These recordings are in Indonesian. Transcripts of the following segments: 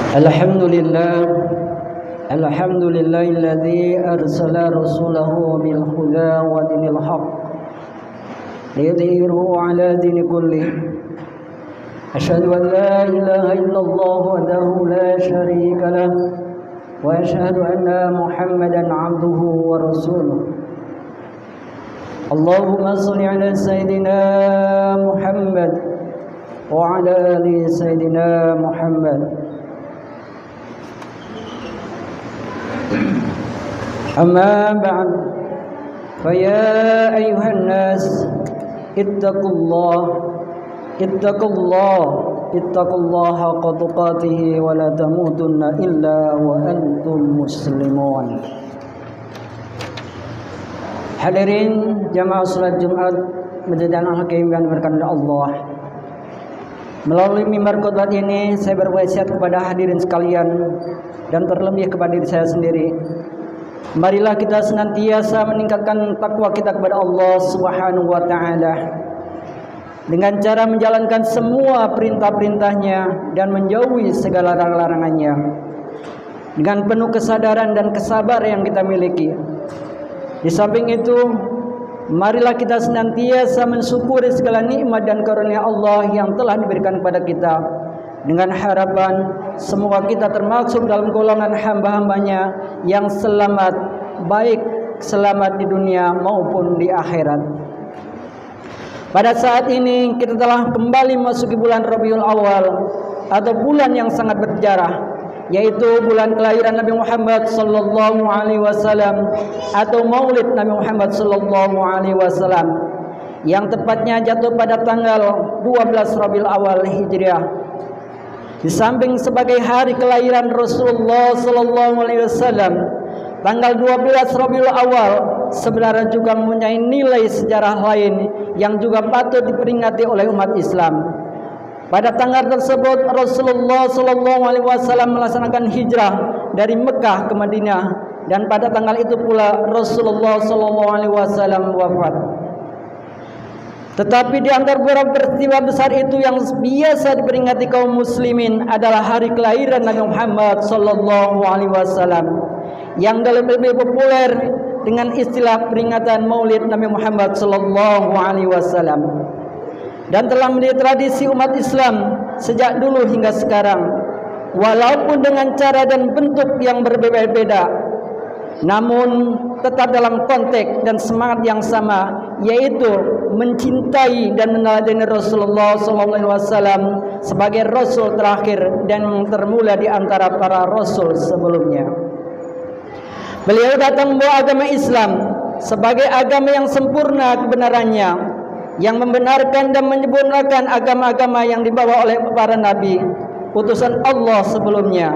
Alhamdulillah alladzi arsala rasulahu bil huda wa dinil haqq liyudhhirahu ala dini kullih. Asyhadu an la ilaha illallah wahdahu la syarika lah wa asyhadu anna Muhammadan abduhu wa rasuluh. Allahumma shalli ala sayyidina Muhammad wa ala ali sayyidina Muhammad. Amma ba'd, faya ayuhan nas ittaqullaha haqqa tuqatih wa la tamutunna illa wa antum muslimun. Hadirin jamaah salat Jumat Masjid Al-Hakim yang diberkahi Allah. Melalui mimbar khutbah ini saya berwasiat kepada hadirin sekalian dan terlebih kepada diri saya sendiri. Marilah kita senantiasa meningkatkan takwa kita kepada Allah Subhanahu wa taala dengan cara menjalankan semua perintah-perintahnya dan menjauhi segala larangannya dengan penuh kesadaran dan kesabaran yang kita miliki. Di samping itu, marilah kita senantiasa mensyukuri segala nikmat dan karunia Allah yang telah diberikan kepada kita dengan harapan semoga kita termasuk dalam golongan hamba-hambanya yang selamat, baik selamat di dunia maupun di akhirat. Pada saat ini kita telah kembali memasuki bulan Rabiul Awal atau bulan yang sangat bersejarah, yaitu bulan kelahiran Nabi Muhammad sallallahu alaihi wasallam atau Maulid Nabi Muhammad sallallahu alaihi wasallam yang tepatnya jatuh pada tanggal 12 Rabiul Awal Hijriah. Di samping sebagai hari kelahiran Rasulullah sallallahu alaihi wasallam, tanggal 12 Rabiul Awal sebenarnya juga mempunyai nilai sejarah lain yang juga patut diperingati oleh umat Islam. Pada tanggal tersebut Rasulullah sallallahu alaihi wasallam melaksanakan hijrah dari Mekah ke Madinah, dan pada tanggal itu pula Rasulullah sallallahu alaihi wasallam wafat. Tetapi di antara beberapa peristiwa besar itu yang biasa diperingati kaum muslimin adalah hari kelahiran Nabi Muhammad sallallahu alaihi wasallam yang lebih populer dengan istilah peringatan Maulid Nabi Muhammad sallallahu alaihi wasallam, dan telah menjadi tradisi umat Islam sejak dulu hingga sekarang, walaupun dengan cara dan bentuk yang berbeda-beda, namun tetap dalam konteks dan semangat yang sama, yaitu mencintai dan meneladani Rasulullah SAW sebagai Rasul terakhir dan termulia di antara para Rasul sebelumnya. Beliau datang membawa agama Islam sebagai agama yang sempurna kebenarannya, yang membenarkan dan menyempurnakan agama-agama yang dibawa oleh para Nabi, utusan Allah sebelumnya,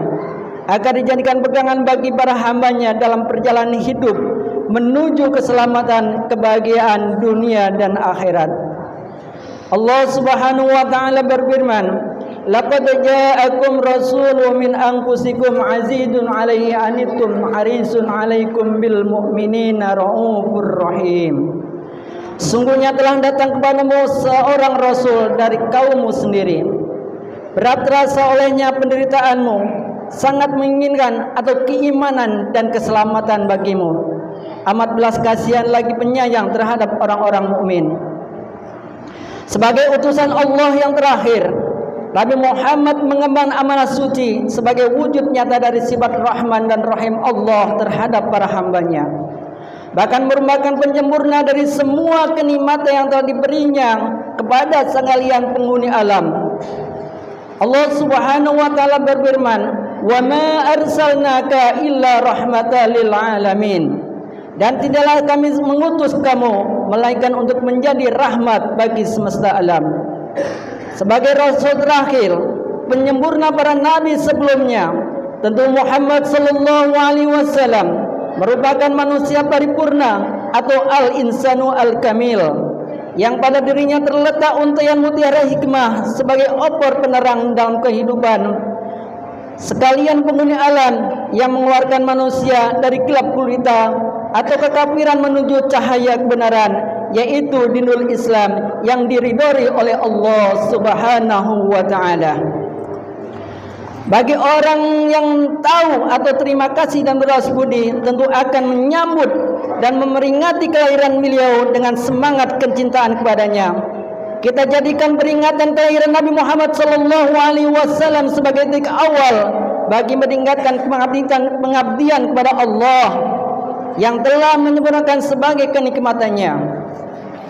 agar dijadikan pegangan bagi para hambanya dalam perjalanan hidup menuju keselamatan, kebahagiaan dunia dan akhirat. Allah Subhanahu wa taala berfirman, "Laqad ja'akum rasulun min anfusikum azizun 'alaihi anittum harisun 'alaikum bil mu'minina raufur rahim." Sungguhnya telah datang kepadamu seorang rasul dari kaummu sendiri. Berat terasa olehnya penderitaanmu, sangat menginginkan atau keimanan dan keselamatan bagimu. Amat belas kasihan lagi penyayang terhadap orang-orang mukmin. Sebagai utusan Allah yang terakhir, Nabi Muhammad mengemban amanah suci sebagai wujud nyata dari sifat Rahman dan Rahim Allah terhadap para hambanya, bahkan merupakan penyempurna dari semua kenikmatan yang telah diberinya kepada sekalian penghuni alam. Allah Subhanahu wa taala berfirman, "Wa ma arsalnaka illa rahmatan lil alamin." Dan tidaklah kami mengutus kamu melainkan untuk menjadi rahmat bagi semesta alam. Sebagai Rasul terakhir, penyempurna para nabi sebelumnya, tentu Muhammad sallallahu alaihi wasallam merupakan manusia paripurna atau al-insanu al-kamil, yang pada dirinya terletak untaian mutiara hikmah sebagai opor penerang dalam kehidupan sekalian penghuni alam, yang mengeluarkan manusia dari gelap gulita atau kekafiran menuju cahaya kebenaran, yaitu dinul Islam yang diridhoi oleh Allah Subhanahu wa taala. Bagi orang yang tahu atau terima kasih dan berbalas budi, tentu akan menyambut dan memperingati kelahiran beliau dengan semangat kecintaan kepadanya. Kita jadikan peringatan kelahiran Nabi Muhammad SAW sebagai titik awal bagi meningkatkan pengabdian kepada Allah yang telah menyempurnakan sebagai kenikmatannya.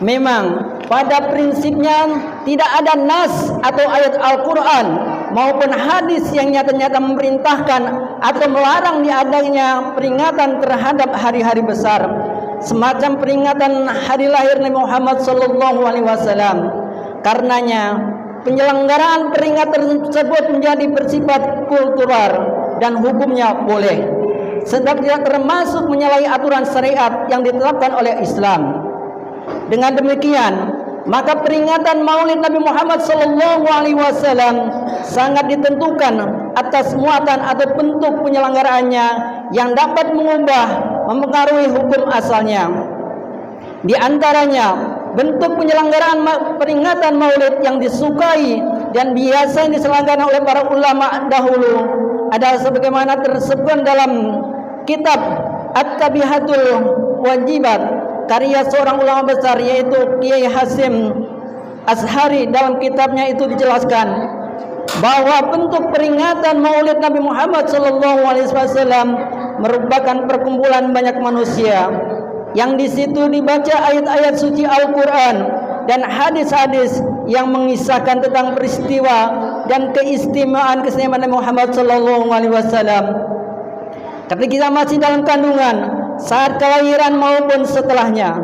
Memang pada prinsipnya tidak ada nas atau ayat Al-Quran maupun hadis yang nyata-nyata memerintahkan atau melarang diadanya peringatan terhadap hari-hari besar semacam peringatan hari lahir Nabi Muhammad SAW. Karenanya penyelenggaraan peringatan tersebut menjadi bersifat kultural dan hukumnya boleh, sedang tidak termasuk menyalahi aturan syariat yang ditetapkan oleh Islam. Dengan demikian, maka peringatan Maulid Nabi Muhammad SAW sangat ditentukan atas muatan atau bentuk penyelenggaraannya yang dapat mengubah, mempengaruhi hukum asalnya. Di antaranya, bentuk penyelenggaraan peringatan Maulid yang disukai dan biasa diselenggarakan oleh para ulama dahulu adalah sebagaimana tersebut dalam kitab At-Tabihatul Wajibat karya seorang ulama besar yaitu Kiai Hasim Ashari. Dalam kitabnya itu dijelaskan bahwa bentuk peringatan Maulid Nabi Muhammad SAW merupakan perkumpulan banyak manusia yang di situ dibaca ayat-ayat suci Al-Quran dan hadis-hadis yang mengisahkan tentang peristiwa dan keistimewaan Nabi Muhammad SAW ketika kita masih dalam kandungan, saat kelahiran maupun setelahnya.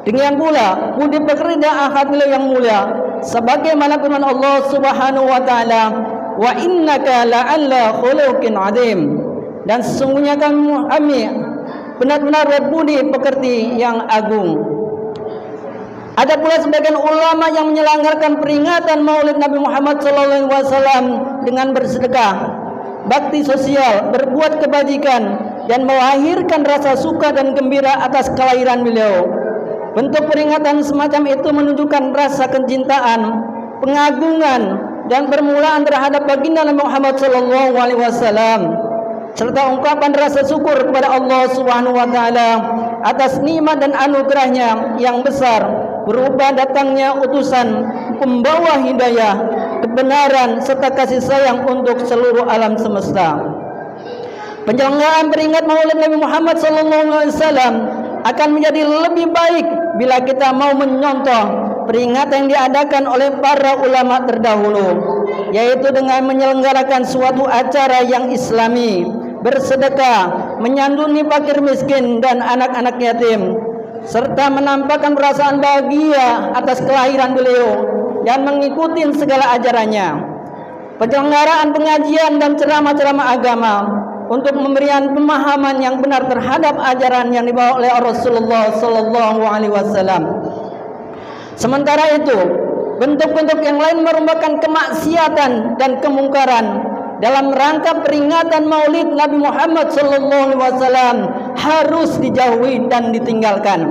Demikian pula budi pekerti dan akhlak beliau yang mulia, sebagaimana firman Allah Subhanahu wa taala, "Wa innaka la'alla khuluqin 'adzim." Dan sesungguhnya kami benar-benar berbudi pekerti yang agung. Ada pula sebagian ulama yang menyelenggarakan peringatan Maulid Nabi Muhammad SAW dengan bersedekah, bakti sosial, berbuat kebajikan, dan melahirkan rasa suka dan gembira atas kelahiran beliau. Bentuk peringatan semacam itu menunjukkan rasa kecintaan, pengagungan, dan permulaan terhadap baginda Nabi Muhammad SAW, serta ungkapan rasa syukur kepada Allah Subhanahu wa taala atas nikmat dan anugerahnya yang besar berupa datangnya utusan pembawa hidayah, kebenaran serta kasih sayang untuk seluruh alam semesta. Penyelenggaraan peringatan Maulid Nabi Muhammad SAW akan menjadi lebih baik bila kita mau menyontoh peringatan yang diadakan oleh para ulama terdahulu, yaitu dengan menyelenggarakan suatu acara yang islami, bersedekah, menyantuni fakir miskin dan anak-anak yatim, serta menampakkan perasaan bahagia atas kelahiran beliau dan mengikuti segala ajarannya. Penyelenggaraan pengajian dan ceramah-ceramah agama untuk memberikan pemahaman yang benar terhadap ajaran yang dibawa oleh Rasulullah SAW. Sementara itu, bentuk-bentuk yang lain merupakan kemaksiatan dan kemungkaran dalam rangka peringatan Maulid Nabi Muhammad SAW harus dijauhi dan ditinggalkan,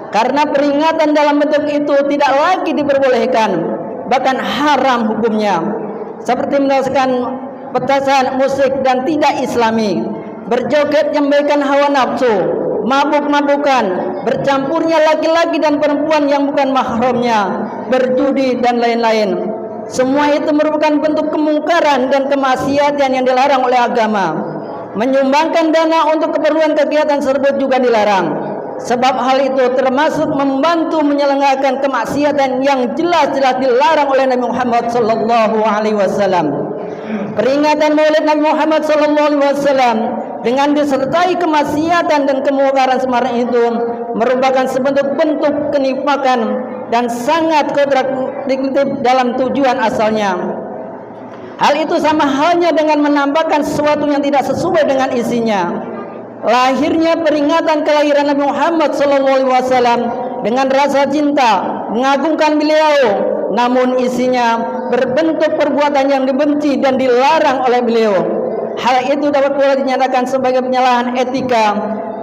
karena peringatan dalam bentuk itu tidak lagi diperbolehkan, bahkan haram hukumnya, seperti mendengarkan petasan, musik dan tidak islami, berjoget yang memberikan hawa nafsu, mabuk-mabukan, bercampurnya laki-laki dan perempuan yang bukan mahramnya, berjudi dan lain-lain. Semua itu merupakan bentuk kemungkaran dan kemaksiatan yang dilarang oleh agama. Menyumbangkan dana untuk keperluan kegiatan tersebut juga dilarang, sebab hal itu termasuk membantu menyelenggarakan kemaksiatan yang jelas-jelas dilarang oleh Nabi Muhammad SAW. Peringatan Maulid Nabi Muhammad SAW dengan disertai kemaksiatan dan kemungkaran semacam itu merupakan sebentuk bentuk kenifakan dan sangat kontradiktif dalam tujuan asalnya. Hal itu sama halnya dengan menambahkan sesuatu yang tidak sesuai dengan isinya. Lahirnya peringatan kelahiran Nabi Muhammad SAW dengan rasa cinta, mengagungkan beliau, namun isinya berbentuk perbuatan yang dibenci dan dilarang oleh beliau. Hal itu dapat pula dinyatakan sebagai penyalahan etika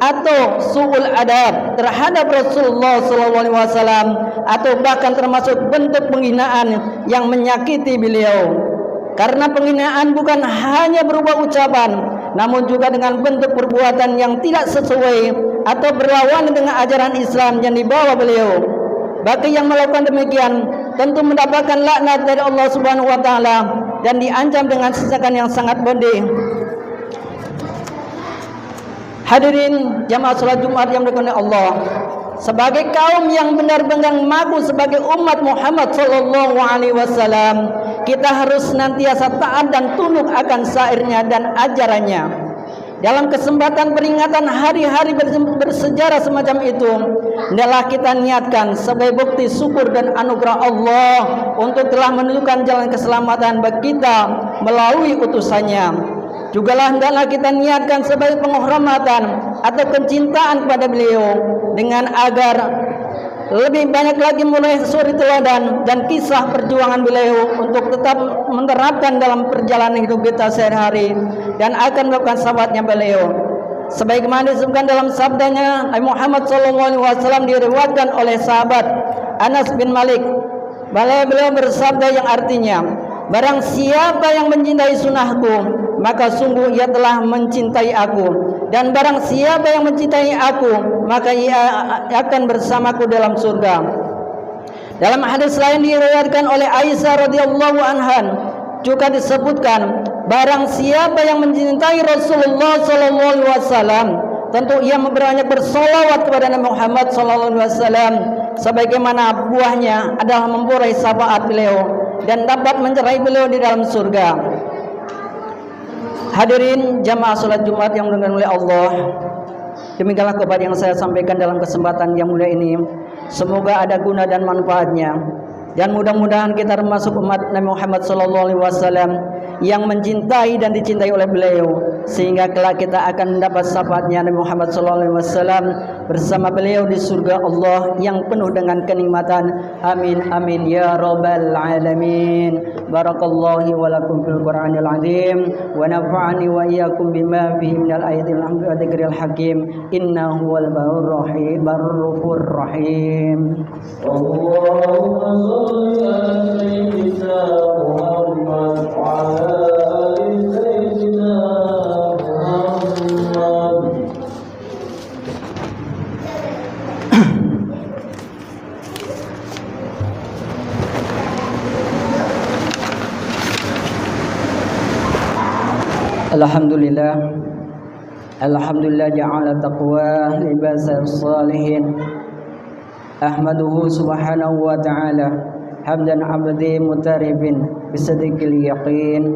atau su'ul adab terhadap Rasulullah SAW, atau bahkan termasuk bentuk penghinaan yang menyakiti beliau. Karena penghinaan bukan hanya berupa ucapan, namun juga dengan bentuk perbuatan yang tidak sesuai atau berlawanan dengan ajaran Islam yang dibawa beliau. Bagi yang melakukan demikian tentu mendapatkan laknat dari Allah Subhanahu wa taala dan diancam dengan siksaan yang sangat pedih. Hadirin jamaah salat Jumat yang dimuliakan Allah, sebagai kaum yang benar-benar mengaku sebagai umat Muhammad sallallahu alaihi wasallam, kita harus senantiasa taat dan tunduk akan syairnya dan ajarannya. Dalam kesempatan peringatan hari-hari bersejarah semacam itu, hendaklah kita niatkan sebagai bukti syukur dan anugerah Allah untuk telah menentukan jalan keselamatan bagi kita melalui utusannya. Jugalah hendaklah kita niatkan sebagai penghormatan atau kecintaan kepada beliau dengan agar lebih banyak lagi mulai suri teladan dan kisah perjuangan beliau untuk tetap menerapkan dalam perjalanan hidup kita sehari-hari dan akan melakukan sahabatnya beliau. Sebagaimana disebutkan dalam sabdanya Nabi Muhammad SAW, diriwayatkan oleh sahabat Anas bin Malik, beliau bersabda yang artinya, barang siapa yang mencintai sunnahku, maka sungguh ia telah mencintai aku, dan barang siapa yang mencintai aku, maka ia akan bersamaku dalam surga. Dalam hadis lain diriwayatkan oleh Aisyah radhiyallahu anha juga disebutkan, barang siapa yang mencintai Rasulullah sallallahu alaihi wasallam, tentu ia banyak bersolawat kepada Nabi Muhammad sallallahu alaihi wasallam, sebagaimana buahnya adalah memperoleh syafaat beliau dan dapat mencerai beliau di dalam surga. Hadirin jamaah salat Jumat yang dimuliakan oleh Allah, demikianlah kabar yang saya sampaikan dalam kesempatan yang mulia ini. Semoga ada guna dan manfaatnya, dan mudah-mudahan kita termasuk umat Nabi Muhammad SAW yang mencintai dan dicintai oleh beliau, sehingga kelak kita akan mendapat syafaatnya Nabi Muhammad SAW bersama beliau di surga Allah yang penuh dengan kenikmatan. Amin amin ya rabbal alamin. Barakallahu wa lakum fil Qur'anil azim wa nafa'ani wa iyyakum bima fihi minal ayatil wa dzikril hakim. Innahu wal barrur rahim. Allahumma shalli ala sayyidina Muhammad wa ala ali sayyidina Muhammad. Alhamdulillah ja'ala taqwa libasal salihin. Ahmaduhu subhanahu wa ta'ala hamdan abdi mutaribin bisadikil yaqin,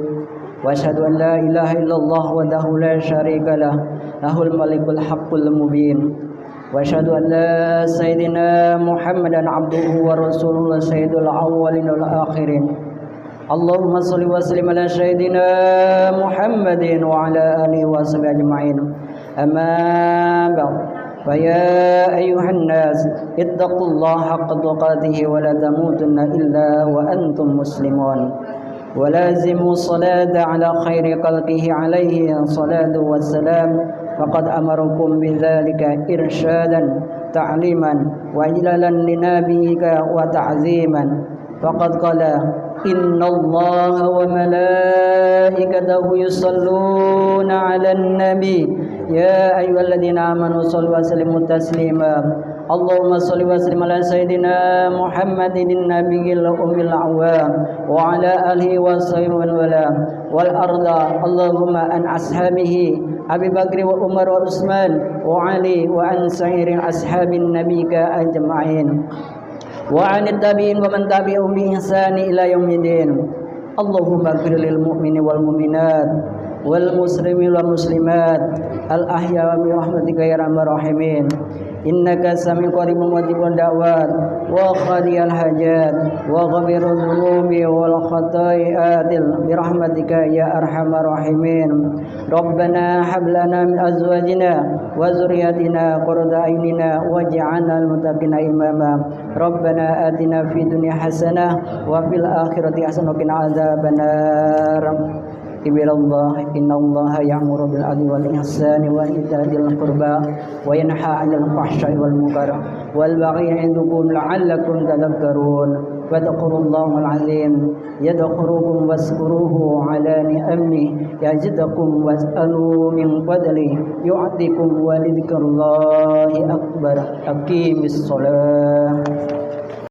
wa asyhadu an la ilaha illallah wahdahu la syarika lah, lahul malikul haqqul mubin, wa asyhadu an la sayyidina Muhammadan abduhu wa rasuluhu sayyidul awwalin wal akhirin. Allahumma salli wa sallim ala sayyidina Muhammadin wa ala alihi wa sahbihi ajma'in. Amma ba'd, fa ya ayyuhan nas ittaqullaha haqqa tuqatih wa la tamutunna illa wa antum muslimun. Wa lazimu salata ala khairi khalqihi alaihi salatu wassalam, faqad amarukum bidzalika irsyadan ta'liman wa ijlalan linabiyika wa ta'ziman. Faqad qala innallaha wa malaikatahu yusalluna 'alan nabi ya ayyuhalladzina amanu shallu wa sallimu taslima. Allahumma shalli wa sallim ala sayyidina Muhammadin nabiyil ummil awwam wa ala alihi wa sahbihi wal arda Allahumma an ashabihi Abi Bakr wa Umar wa Utsman wa Ali wa an sa'irin ashabin nabiyika ajma'in wa 'anit tabi'in wa man tabi'ahum bi ihsani ila yaumiddin. Allahumma ighfir lil mu'mini wal mu'minat wal muslimin wal muslimat al ahya bi rahmatika ya arhamar rahimin. Innaka sami'un qaribun mujibud da'wat wa qadiyal hajat wa ghafirudz dzunubi wal khata'iatil bi rahmatika ya arhamar rahimin. Rabbana hab lana min azwajina wa dzurriyyatina qurrata a'yunina waj'alna lil muttaqina imama. Rabbana atina fid dunya hasanah wa fil akhirati hasanah wa qina adzabannar. Ibadallah, innallaha ya'muru bil 'adli wal ihsani wa ita'i dzil qurba wa yanha 'anil fahsya'i wal munkar wal baghi 'indakum la'allakum tadhakkarun. واذكروا الله العظيم يذكركم واذكروه على نعمه يزدكم واسألوا من فضله يعطكم ولذكر الله أكبر. أقيم الصلاة.